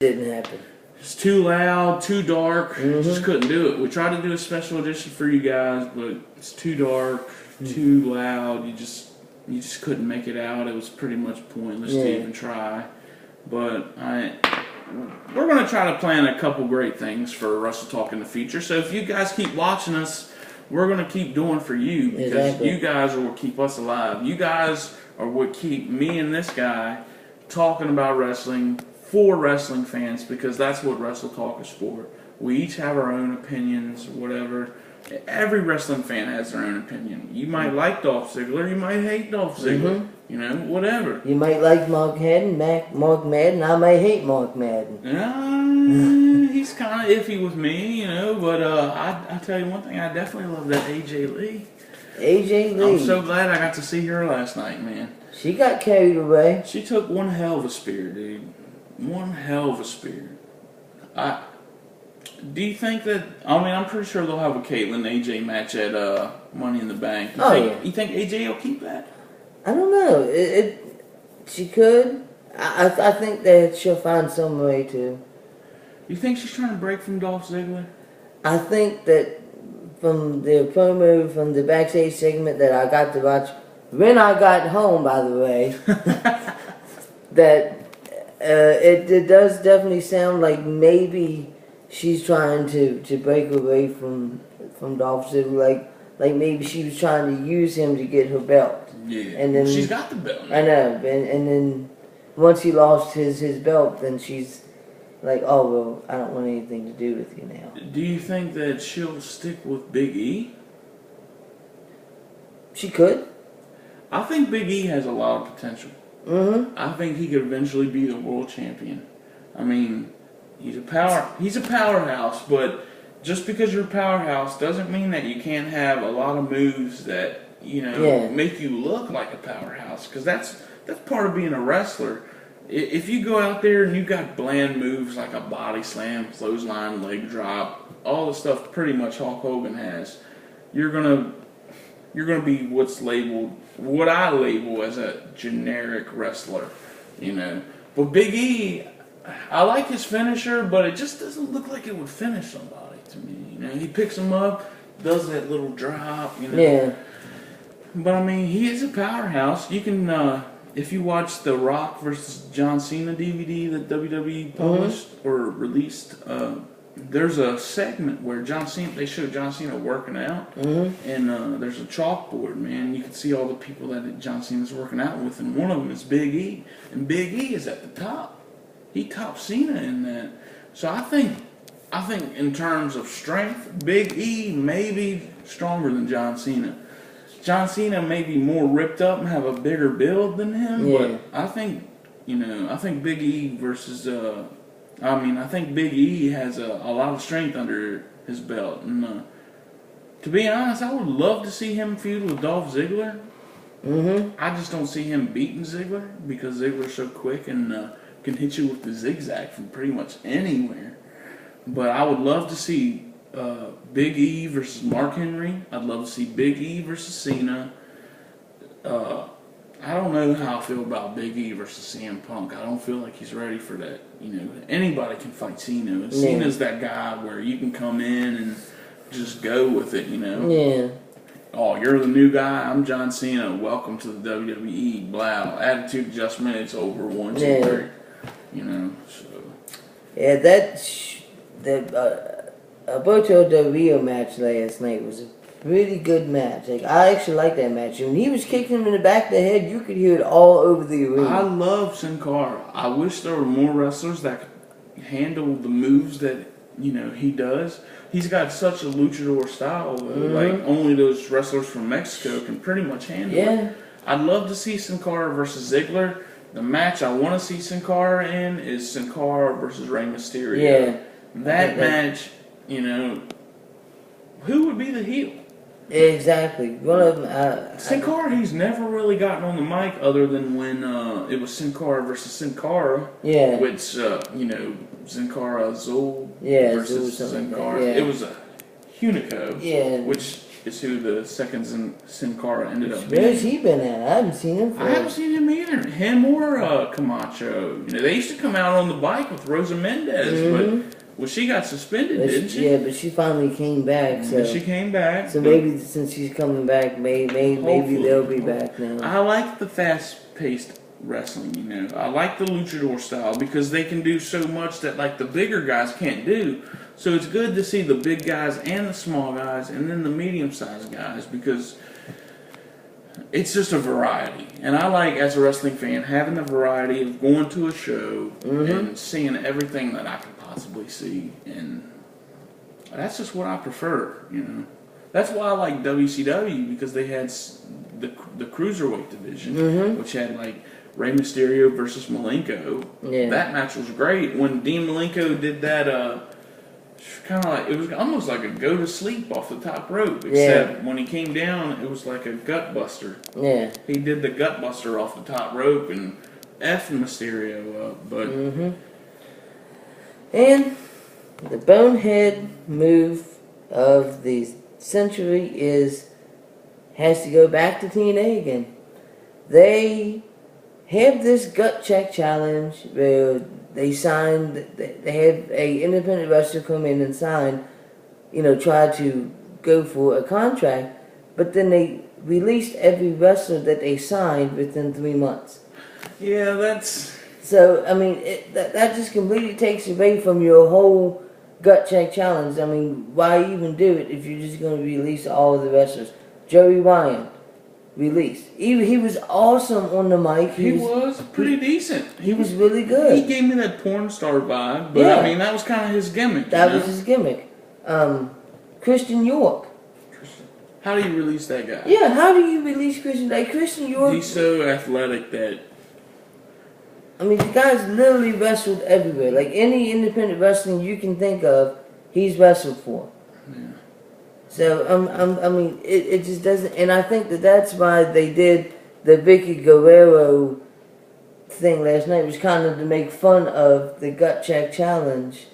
Didn't happen. It's too loud, too dark. Mm-hmm. Just couldn't do it. We tried to do a special edition for you guys, but it's too dark, too loud. You just couldn't make it out. It was pretty much pointless to even try. But we're going to try to plan a couple great things for Wrestle Talk in the future. So if you guys keep watching us, we're going to keep doing for you because you guys are what keep us alive. You guys are what keep me and this guy talking about wrestling for wrestling fans, because that's what Wrestle Talk is for. We each have our own opinions, whatever. Every wrestling fan has their own opinion. You might like Dolph Ziggler, you might hate Dolph Ziggler, you know, whatever. You might like Mark Madden, I might hate Mark Madden. He's kind of iffy with me, you know, but I tell you one thing, I definitely love that AJ Lee. AJ Lee. I'm so glad I got to see her last night, man. She got carried away. She took one hell of a spear, dude. One hell of a spear. Do you think that? I mean, I'm pretty sure they'll have a Caitlyn AJ match at Money in the Bank. You think AJ will keep that? I don't know. She could. I think that she'll find some way to. You think she's trying to break from Dolph Ziggler? I think that from the promo, from the backstage segment that I got to watch when I got home, by the way, that. It does definitely sound like maybe she's trying to break away from Dolph Ziggler, like maybe she was trying to use him to get her belt. Yeah, and then she's got the belt. I know, and then once he lost his belt, then she's like, oh well, I don't want anything to do with you now. Do you think that she'll stick with Big E? She could. I think Big E has a lot of potential. I think he could eventually be the world champion. I mean, he's a powerhouse, but just because you're a powerhouse doesn't mean that you can't have a lot of moves that, you know, make you look like a powerhouse. Because that's part of being a wrestler. If you go out there and you got bland moves like a body slam, clothesline, leg drop, all the stuff pretty much Hulk Hogan has, you're gonna be what I label as a generic wrestler, you know. But Big E, I like his finisher, but it just doesn't look like it would finish somebody to me. You know, he picks him up, does that little drop, you know. Yeah. But I mean, he is a powerhouse. You can, if you watch the Rock versus John Cena DVD that WWE published or released, there's a segment where they show John Cena working out, and there's a chalkboard, man. You can see all the people that John Cena's working out with, and one of them is Big E, and Big E is at the top. He tops Cena in that. So I think in terms of strength, Big E may be stronger than John Cena. John Cena may be more ripped up and have a bigger build than him, but I think Big E versus I think Big E has a lot of strength under his belt. And to be honest, I would love to see him feud with Dolph Ziggler. I just don't see him beating Ziggler because Ziggler's so quick and can hit you with the zigzag from pretty much anywhere. But I would love to see Big E versus Mark Henry. I'd love to see Big E versus Cena. I don't know how I feel about Big E versus CM Punk. I don't feel like he's ready for that. You know, anybody can fight Cena. Cena's that guy where you can come in and just go with it, you know. Yeah. Oh, you're the new guy? I'm John Cena. Welcome to the WWE. Blah. Attitude adjustment. It's over. 1, 2, 3. You know, so. Yeah, that Alberto Del Rio match last night was a really good match. Like, I actually like that match. When he was kicking him in the back of the head, you could hear it all over the arena. I love Sin Cara. I wish there were more wrestlers that could handle the moves that, you know, he does. He's got such a luchador style, though. Like, only those wrestlers from Mexico can pretty much handle it. I'd love to see Sin Cara versus Ziggler. The match I want to see Sin Cara in is Sin Cara versus Rey Mysterio. Yeah. That match, you know, who would be the heel? Exactly. One of them. Sin Cara, he's never really gotten on the mic other than when it was Sin Cara versus Sin Cara. Yeah. Which, you know, Sin Cara Azul versus Sin Cara. Yeah. It was a Hunico. Yeah. Which is who the second Sin Cara ended up Where's being. he been at? I haven't seen him. I haven't seen him either. Him or Camacho. You know, they used to come out on the bike with Rosa Mendez, but she got suspended, didn't she? Yeah, but she finally came back. So she came back. So maybe since she's coming back, maybe they'll be back now. I like the fast-paced wrestling, you know. I like the luchador style because they can do so much that like the bigger guys can't do. So it's good to see the big guys and the small guys and then the medium-sized guys because it's just a variety. And I like, as a wrestling fan, having the variety of going to a show and seeing everything that I can possibly see. And that's just what I prefer, you know. That's why I like WCW because they had the cruiserweight division, which had like Rey Mysterio versus Malenko. Yeah. That match was great. When Dean Malenko did that, kind of like, it was almost like a go to sleep off the top rope. Except when he came down, it was like a gut buster. Yeah. He did the gut buster off the top rope and effed Mysterio up. But and the bonehead move of the century has to go back to TNA again. They have this gut check challenge where they had a independent wrestler come in and sign, try to go for a contract, but then they released every wrestler that they signed within 3 months. Yeah, that's... So, I mean, that just completely takes away from your whole gut check challenge. I mean, why even do it if you're just going to release all of the wrestlers? Joey Ryan, released. He was awesome on the mic. He was pretty decent. He was really good. He gave me that porn star vibe, but I mean, that was kind of his gimmick. That was his gimmick. Christian York. How do you release that guy? Yeah, how do you release Christian? Like, Christian York... He's so athletic that... I mean, the guy's literally wrestled everywhere. Like, any independent wrestling you can think of, he's wrestled for. Yeah. So, I mean, it just doesn't... And I think that's why they did the Vicky Guerrero thing last night, was kind of to make fun of the gut check challenge.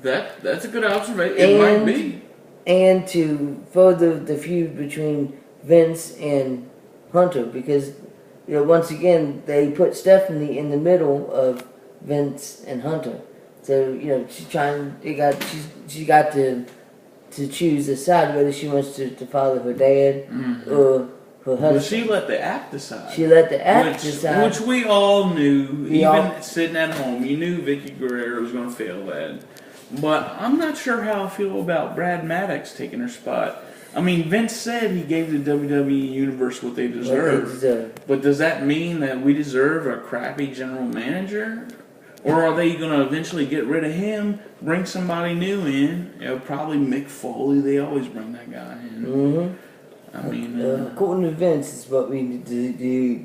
That's a good observation. It might be. And to further the feud between Vince and Hunter, because, once again, they put Stephanie in the middle of Vince and Hunter. So, she got to choose a side, whether she wants to follow her dad or her husband. Well, she let the app decide. She let the app decide. Which we all knew, sitting at home, you knew Vicky Guerrero was going to fail that. But I'm not sure how I feel about Brad Maddox taking her spot. I mean, Vince said he gave the WWE Universe what they deserve. But does that mean that we deserve a crappy general manager? Or are they going to eventually get rid of him, bring somebody new in? Probably Mick Foley. They always bring that guy in. I mean... according to Vince, it's what we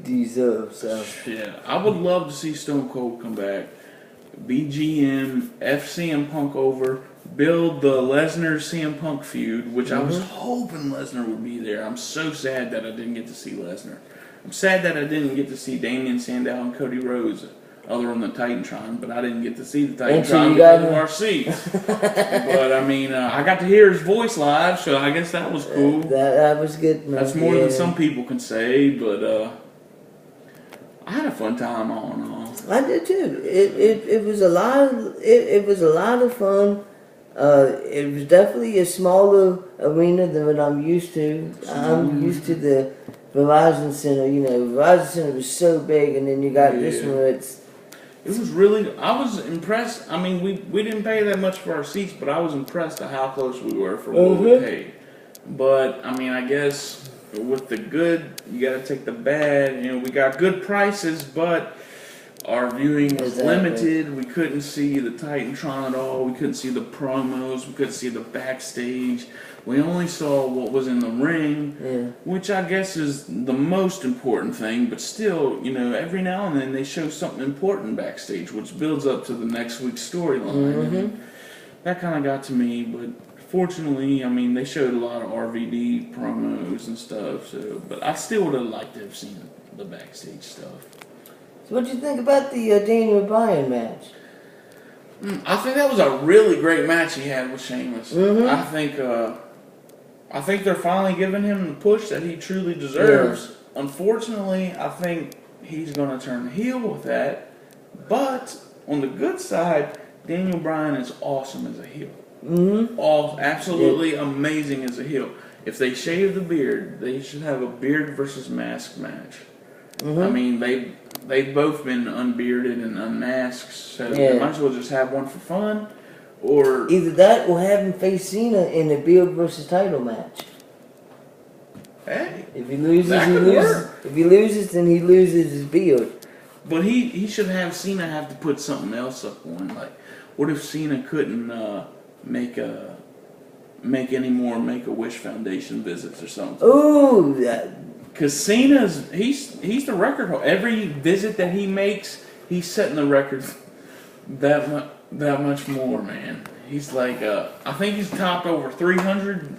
deserve. So. Yeah, I would love to see Stone Cold come back. BGM, FCM Punk over, build the Lesnar CM Punk feud, which I was hoping Lesnar would be there. I'm so sad that I didn't get to see Lesnar. I'm sad that I didn't get to see Damian Sandow and Cody Rhodes, other than the Titantron, but I didn't get to see the Titantron because of our seats. But I mean, I got to hear his voice live, so I guess that was cool. That was good. That's more than some people can say, but I had a fun time all in all. I did too. It was a lot. It was a lot of fun. It was definitely a smaller arena than what I'm used to. I'm used to the Verizon Center. Verizon Center was so big, and then you got this one. It was really. I was impressed. I mean, we didn't pay that much for our seats, but I was impressed at how close we were for what we paid. But I mean, I guess with the good, you got to take the bad. We got good prices, but our viewing was limited. We couldn't see the Titantron at all. We couldn't see the promos. We couldn't see the backstage. We only saw what was in the ring, which I guess is the most important thing. But still, every now and then they show something important backstage, which builds up to the next week's storyline. That kind of got to me, but fortunately, I mean, they showed a lot of RVD promos and stuff. So, but I still would have liked to have seen the backstage stuff. So what do you think about the Daniel Bryan match? I think that was a really great match he had with Sheamus. I think they're finally giving him the push that he truly deserves. Yeah. Unfortunately, I think he's going to turn heel with that. But on the good side, Daniel Bryan is awesome as a heel. Mm-hmm. Absolutely amazing as a heel. If they shave the beard, they should have a beard versus mask match. Mm-hmm. I mean, they've both been unbearded and unmasked, so they might as well just have one for fun. Or either that or have him face Cena in a beard versus title match. Hey, if he loses, he loses. If he loses, then he loses his beard. But he should have Cena have to put something else up on. Like, what if Cena couldn't make any more Make-A-Wish Foundation visits or something? Ooh, because Cena's he's the record holder. Every visit that he makes, he's setting the record that much more, man. He's like, I think he's topped over 300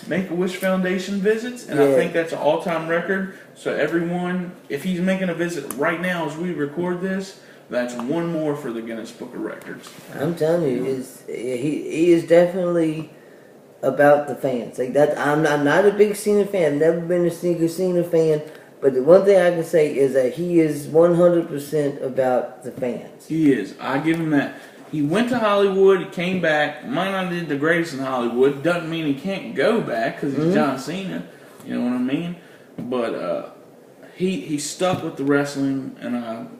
Make-A-Wish Foundation visits, and I think that's an all-time record. So everyone, if he's making a visit right now as we record this, that's one more for the Guinness Book of Records. I'm telling you, he is definitely about the fans. Like that, I'm not a big Cena fan. I've never been a Cena fan. But the one thing I can say is that he is 100% about the fans. He is. I give him that. He went to Hollywood. He came back. Might not did the greatest in Hollywood. Doesn't mean he can't go back because he's John Cena. You know what I mean? But he stuck with the wrestling, and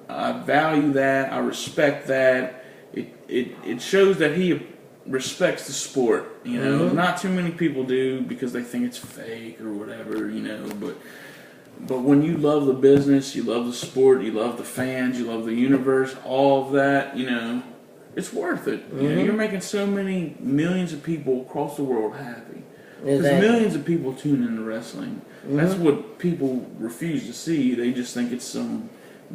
I value that. I respect that. It shows that he respects the sport. You know, not too many people do because they think it's fake or whatever. You know, but when you love the business, you love the sport, you love the fans, you love the universe, all of that, you know, it's worth it. You know, you're making so many millions of people across the world happy. Because millions of people tune into wrestling. That's what people refuse to see. They just think it's some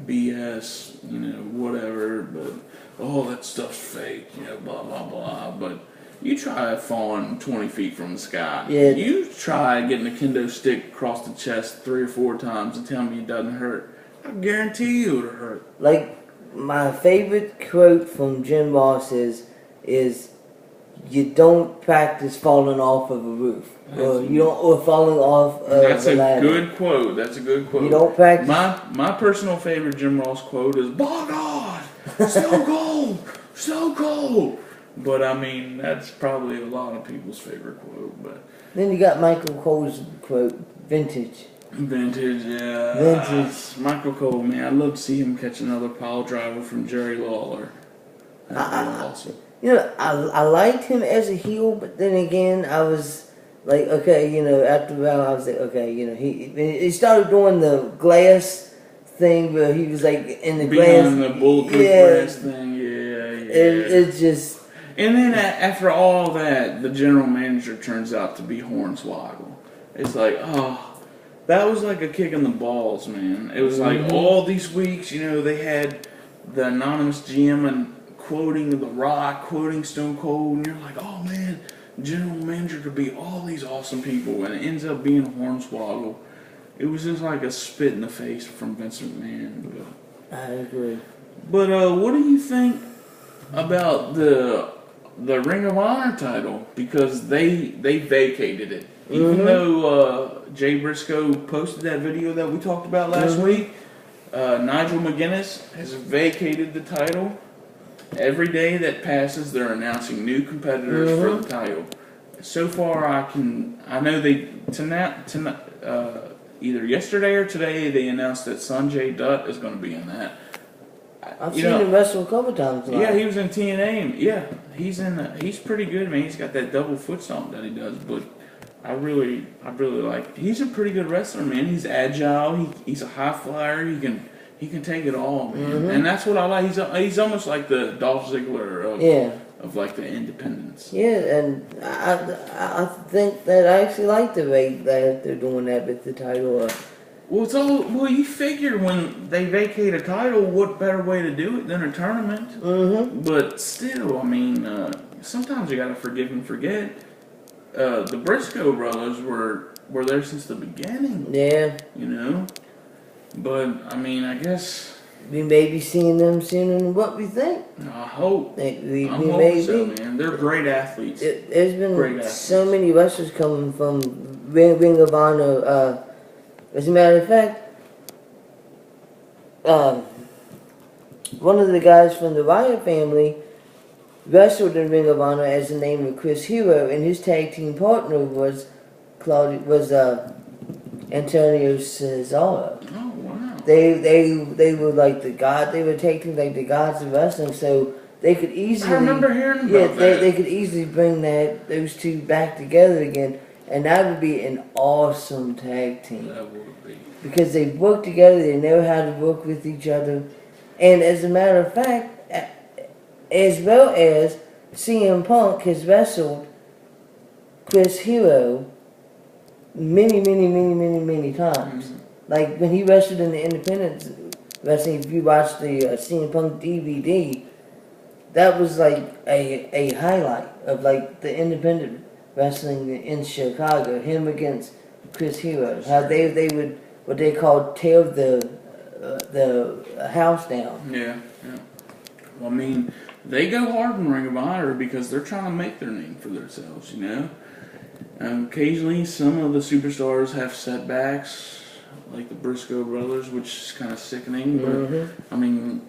BS, you know, whatever. But, oh, that stuff's fake, you know, blah, blah, blah. But you try falling 20 feet from the sky. Yeah. You try getting a kendo stick across the chest 3 or 4 times and tell me it doesn't hurt. I guarantee you it'll hurt. Like, my favorite quote from Jim Ross is you don't practice falling off of a roof. Or falling off of a ladder. That's a good quote. That's a good quote. You don't practice. My personal favorite Jim Ross quote is, "By God, so cold, so cold." But I mean, that's probably a lot of people's favorite quote. But then you got Michael Cole's quote, "Vintage." Vintage, yeah. Vintage. Michael Cole, man, I'd love to see him catch another pile driver from Jerry Lawler. That'd be awesome. You know, I liked him as a heel, but then again, I was like, okay, you know, after a while, I was like, okay, you know, he started doing the glass thing where he was like in the glass. The bulletproof glass thing, It's just. And then after all that, the general manager turns out to be Hornswoggle. It's like, oh, that was like a kick in the balls, man. It was like all these weeks, you know, they had the anonymous GM and quoting The Rock, quoting Stone Cold, and you're like, oh man, general manager could be all these awesome people, and it ends up being Hornswoggle. It was just like a spit in the face from Vince McMahon. I agree. But what do you think about the Ring of Honor title? Because they vacated it. Even though Jay Briscoe posted that video that we talked about last week, Nigel McGuinness has vacated the title. Every day that passes, they're announcing new competitors for the title. So far, I know they tonight, either yesterday or today, they announced that Sanjay Dutt is going to be in that. I've seen him wrestle a couple times. Yeah, he was in TNA. Yeah, he's pretty good, man. He's got that double foot stomp that he does, but I really like. He's a pretty good wrestler, man. He's agile. He's a high flyer. He can take it all, man. And that's what I like. He's almost like the Dolph Ziggler of like the independents. Yeah, and I think that I actually like the way that they're doing that with the title. Well, you figure when they vacate a title, what better way to do it than a tournament? But still, I mean, sometimes you gotta forgive and forget. The Briscoe brothers were there since the beginning. Yeah. You know? But, I mean, I guess we may be seeing them sooner than what we think. I hope. We I'm may hoping so, be. man. They're great athletes. There's been Great so many wrestlers coming from Ring of Honor. As a matter of fact, one of the guys from the Wyatt family wrestled in Ring of Honor as the name of Chris Hero, and his tag team partner was Antonio Cesaro. Oh wow! They were like the god. They were tag team like the gods of wrestling, so they could easily. I remember hearing about that. that. They could easily bring those two back together again, and that would be an awesome tag team. That would be. Because they work together, they know how to work with each other, and as a matter of fact, as well as CM Punk has wrestled Chris Hero many times. Mm-hmm. Like when he wrestled in the independent wrestling, if you watch the CM Punk DVD, that was like a highlight of like the independent wrestling in Chicago. Him against Chris Hero, how they would what they called tear the house down. Yeah. Well, I mean, they go hard in Ring of Honor because they're trying to make their name for themselves, you know? Occasionally, some of the superstars have setbacks, like the Briscoe brothers, which is kind of sickening. But, I mean,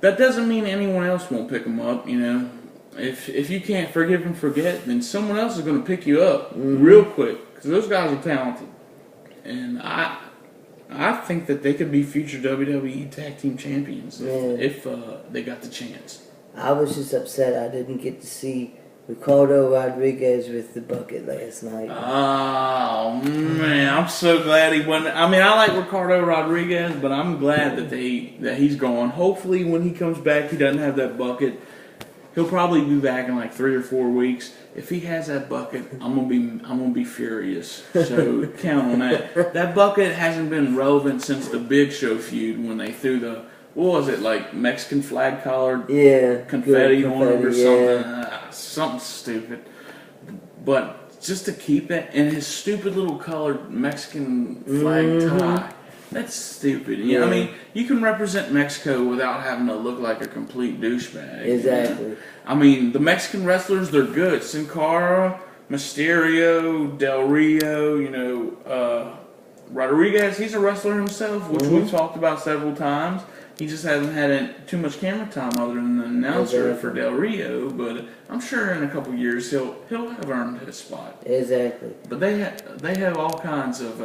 that doesn't mean anyone else won't pick them up, you know? If you can't forgive and forget, then someone else is going to pick you up real quick, because those guys are talented. And I think that they could be future WWE Tag Team Champions if they got the chance. I was just upset I didn't get to see Ricardo Rodriguez with the bucket last night. Oh man, I'm so glad he won. I mean, I like Ricardo Rodriguez, but I'm glad that he's gone. Hopefully, when he comes back, he doesn't have that bucket. He'll probably be back in like 3 or 4 weeks. If he has that bucket, I'm gonna be furious. So count on that. That bucket hasn't been relevant since the Big Show feud when they threw the like Mexican flag collared confetti on it or something. Something stupid. But just to keep it and his stupid little colored Mexican flag tie. That's stupid. Yeah. I mean, you can represent Mexico without having to look like a complete douchebag. Exactly. You know? I mean, the Mexican wrestlers, they're good. Sin Cara, Mysterio, Del Rio, you know, Rodriguez, he's a wrestler himself, which we've talked about several times. He just hasn't had too much camera time other than the announcer for Del Rio, but I'm sure in a couple years he'll have earned his spot. Exactly. But they have all kinds of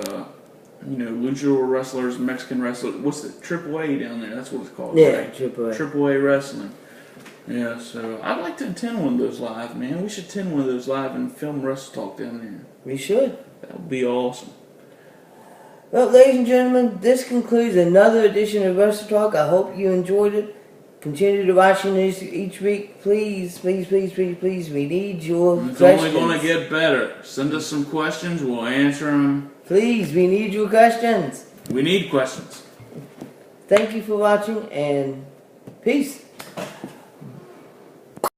you know, luchador wrestlers, Mexican wrestlers. What's the AAA down there? That's what it's called. Yeah, right? AAA. AAA wrestling. Yeah, so I'd like to attend one of those live, man. We should attend one of those live and film Wrestle Talk down there. We should. That would be awesome. Well, ladies and gentlemen, this concludes another edition of Wrestle Talk. I hope you enjoyed it. Continue to watching this each week. Please, please, please, please, please. We need your questions. It's only going to get better. Send us some questions. We'll answer them. Please, we need your questions. We need questions. Thank you for watching, and peace.